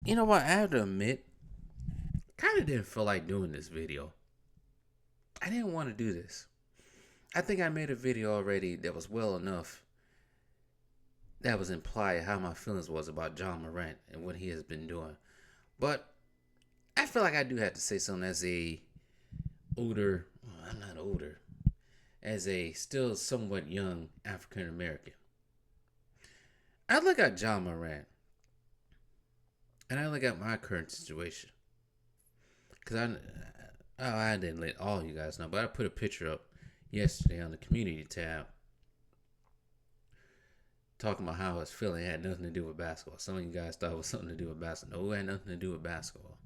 You know what? I have to admit, kind of didn't feel like doing this video. I didn't want to do this. I think I made a video already that was well enough that was implied how my feelings was about John Morant and what he has been doing. But I feel like I do have to say something as a older, well, I'm not older, as a still somewhat young African American. I look at John Morant and I look at my current situation. Because I didn't let all you guys know, but I put a picture up yesterday on the community tab talking about how I was feeling. It had nothing to do with basketball. Some of you guys thought it was something to do with basketball. No, it had nothing to do with basketball.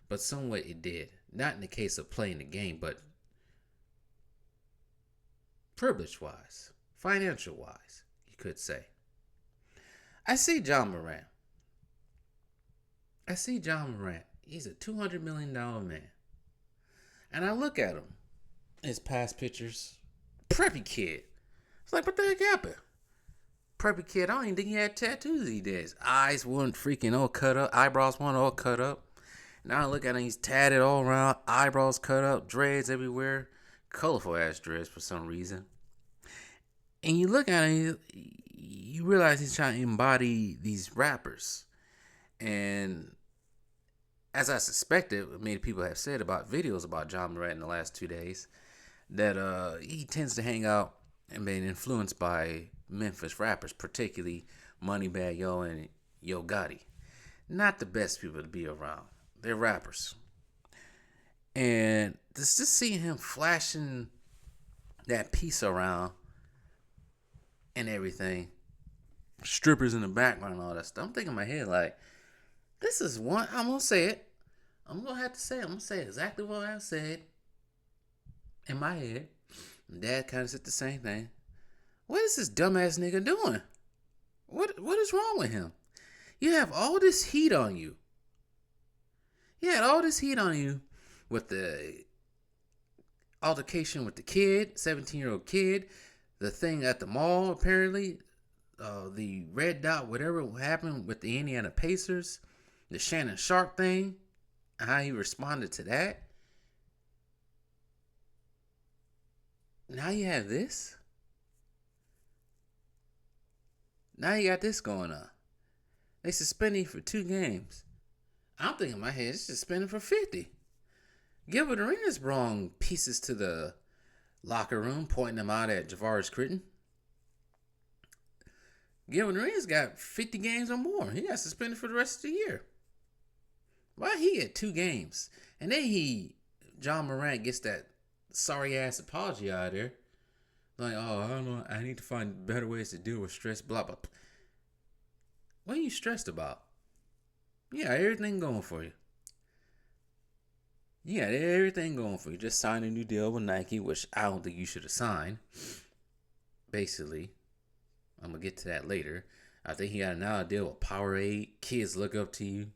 But somewhat it did. Not in the case of playing the game, but privilege wise, financial wise, you could say. I see John Morant. He's a $200 million man. And I look at him, his past pictures, preppy kid. It's like, what the heck happened? Preppy kid, I don't even think he had tattoos these days. Eyes weren't freaking all cut up, eyebrows weren't all cut up. Now I look at him, he's tatted all around, eyebrows cut up, dreads everywhere, colorful ass dreads for some reason. And you look at him, you realize he's trying to embody these rappers. And as I suspected, many people have said about videos about John Morant in the last 2 days, that he tends to hang out and been influenced by Memphis rappers, particularly Moneybagg Yo and Yo Gotti. Not the best people to be around. They're rappers. And just seeing him flashing that piece around and everything, strippers in the background and all that stuff, I'm thinking in my head like, this is one, I'm going to say it. I'm going to say exactly what I said in my head. Dad kind of said the same thing. What is this dumbass nigga doing? What is wrong with him? You have all this heat on you. You had all this heat on you with the altercation with the kid, 17-year-old kid, the thing at the mall apparently, the red dot, whatever happened with the Indiana Pacers, the Shannon Sharp thing, how he responded to that. Now you have this. Now you got this going on. They suspended you for 2 games. I'm thinking in my head, it's suspended for 50. Gilbert Arenas brought pieces to the locker room, pointing them out at Javaris Critton. Gilbert Arenas got 50 games or more. He got suspended for the rest of the year. Why he get 2 games? And then John Morant gets that sorry ass apology out of there. Like, oh, I don't know, I need to find better ways to deal with stress, blah, blah. What are you stressed about? You got everything going for you. You got everything going for you. Just signed a new deal with Nike, which I don't think you should have signed. Basically, I'm going to get to that later. I think he got another deal with Powerade. Kids look up to you,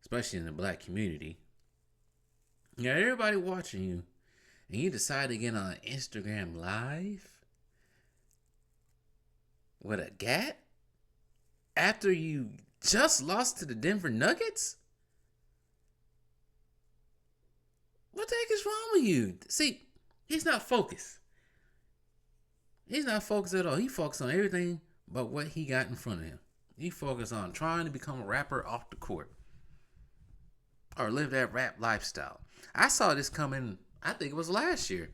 especially in the black community. You got everybody watching you, and you decide to get on Instagram Live with a gat after you just lost to the Denver Nuggets? What the heck is wrong with you? See, he's not focused. He's not focused at all. He focused on everything but what he got in front of him. He focused on trying to become a rapper off the court or live that rap lifestyle. I saw this coming, I think it was last year,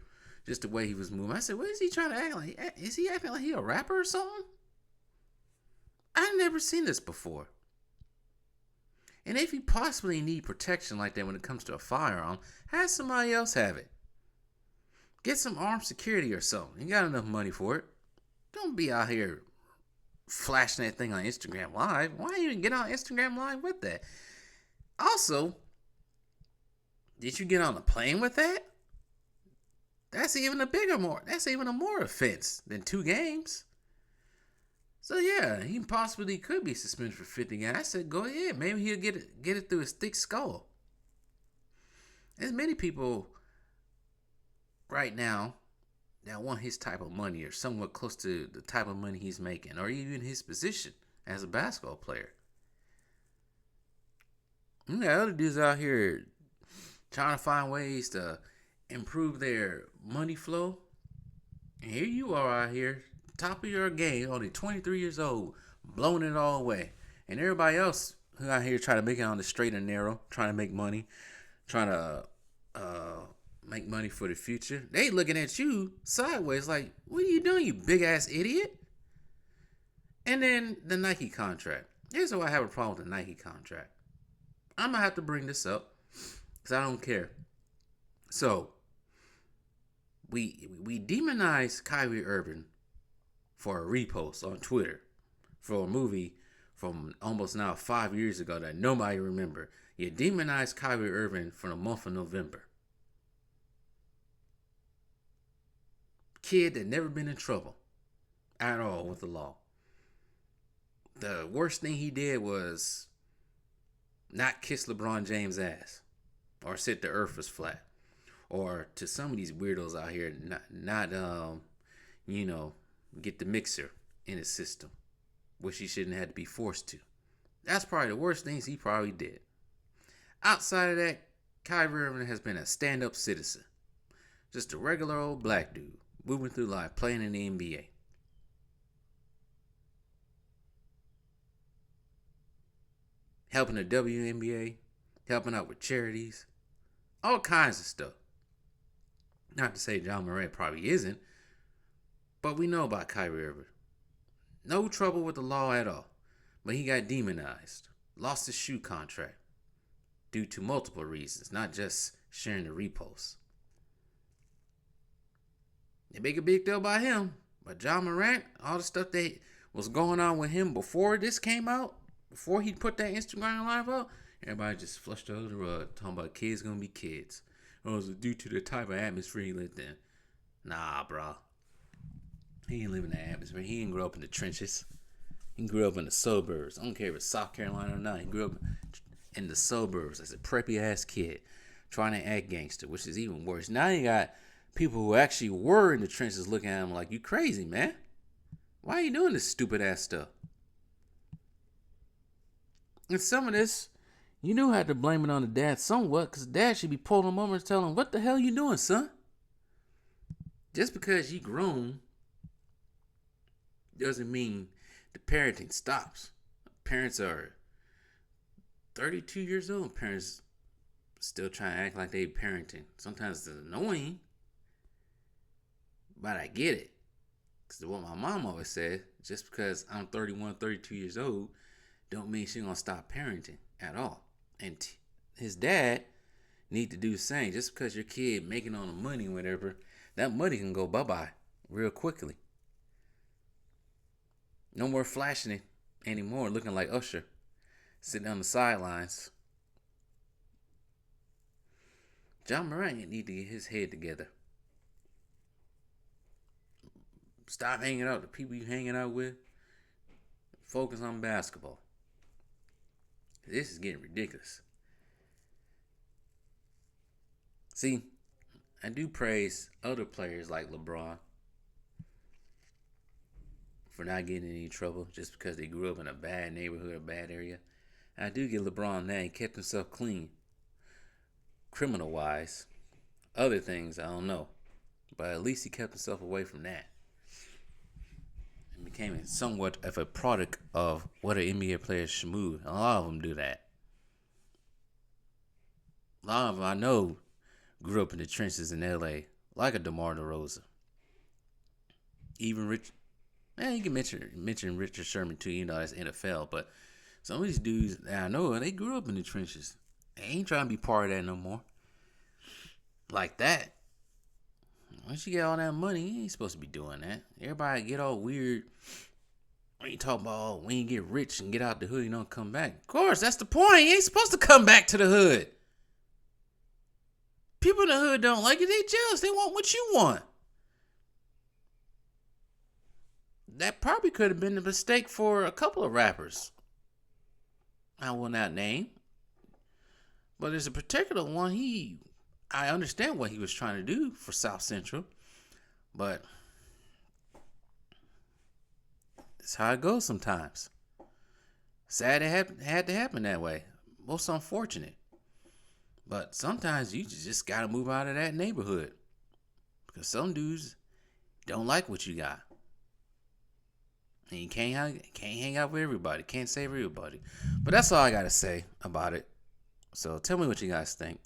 just the way he was moving. I said, what is he trying to act like? Is he acting like he a rapper or something? I've never seen this before. And if you possibly need protection like that when it comes to a firearm, have somebody else have it. Get some armed security or something. You got enough money for it. Don't be out here flashing that thing on Instagram Live. Why even get on Instagram Live with that? Also, did you get on a plane with that? That's even a more offense than 2 games. So yeah, he possibly could be suspended for 50 games. I said, go ahead. Maybe he'll get it through his thick skull. There's many people right now that want his type of money or somewhat close to the type of money he's making or even his position as a basketball player. You got other dudes out here trying to find ways to improve their money flow. And here you are out here, top of your game, only 23 years old, blowing it all away. And everybody else who out here trying to make it on the straight and narrow, trying to make money, trying to make money for the future. They looking at you sideways like, what are you doing, you big ass idiot? And then the Nike contract. Here's why I have a problem with the Nike contract. I'm gonna have to bring this up because I don't care. So we demonize Kyrie Irving for a repost on Twitter for a movie from almost now 5 years ago that nobody remember. You demonize Kyrie Irving for the month of November. Kid that never been in trouble at all with the law. The worst thing he did was not kiss LeBron James' ass or sit the earth was flat. Or to some of these weirdos out here, not get the mixer in his system, which he shouldn't have to be forced to. That's probably the worst things he probably did. Outside of that, Kyrie Irving has been a stand-up citizen. Just a regular old black dude moving through life, playing in the NBA. Helping the WNBA, helping out with charities, all kinds of stuff. Not to say John Morant probably isn't, but we know about Kyrie Irving. No trouble with the law at all, but he got demonized, lost his shoe contract due to multiple reasons, not just sharing the repost. They make a big deal about him, but John Morant, all the stuff that was going on with him before this came out, before he put that Instagram live out, everybody just flushed over the rug, talking about kids gonna be kids. Or was it due to the type of atmosphere he lived in? Nah, bro. He didn't live in that atmosphere. He didn't grow up in the trenches. He grew up in the suburbs. I don't care if it's South Carolina or not. He grew up in the suburbs as a preppy ass kid, trying to act gangster, which is even worse. Now you got people who actually were in the trenches looking at him like, you crazy, man. Why are you doing this stupid ass stuff? And some of this, you do have to blame it on the dad somewhat, because dad should be pulling him over and telling him, what the hell you doing, son? Just because you grown doesn't mean the parenting stops. Parents are 32 years old. Parents still trying to act like they parenting. Sometimes it's annoying, but I get it. Because what my mom always said, just because I'm 31, 32 years old, don't mean she's going to stop parenting at all. And his dad need to do the same. Just because your kid making all the money or whatever, that money can go bye-bye real quickly. No more flashing it anymore, looking like Usher, sitting on the sidelines. John Morant need to get his head together. Stop hanging out with the people you hanging out with. Focus on basketball. This is getting ridiculous. See, I do praise other players like LeBron for not getting in any trouble just because they grew up in a bad neighborhood, a bad area. And I do give LeBron that. He kept himself clean, criminal-wise. Other things, I don't know. But at least he kept himself away from that. And became somewhat of a product of what an NBA player should move. A lot of them do that. A lot of them I know grew up in the trenches in LA, like a DeMar DeRozan. Even Rich, you can mention Richard Sherman too, that's NFL, but some of these dudes that I know, they grew up in the trenches. They ain't trying to be part of that no more. Like that. Once you get all that money, you ain't supposed to be doing that. Everybody get all weird when you talk about when you get rich and get out the hood, you don't come back. Of course, that's the point. You ain't supposed to come back to the hood. People in the hood don't like it. They jealous. They want what you want. That probably could have been a mistake for a couple of rappers. I will not name. But there's a particular one, I understand what he was trying to do for South Central. But it's how it goes sometimes. Sad it had to happen that way. most unfortunate. But sometimes you just gotta move out of that neighborhood because some dudes don't like what you got, and you can't hang out with everybody. Can't save everybody. But that's all I gotta say about it. So tell me what you guys think.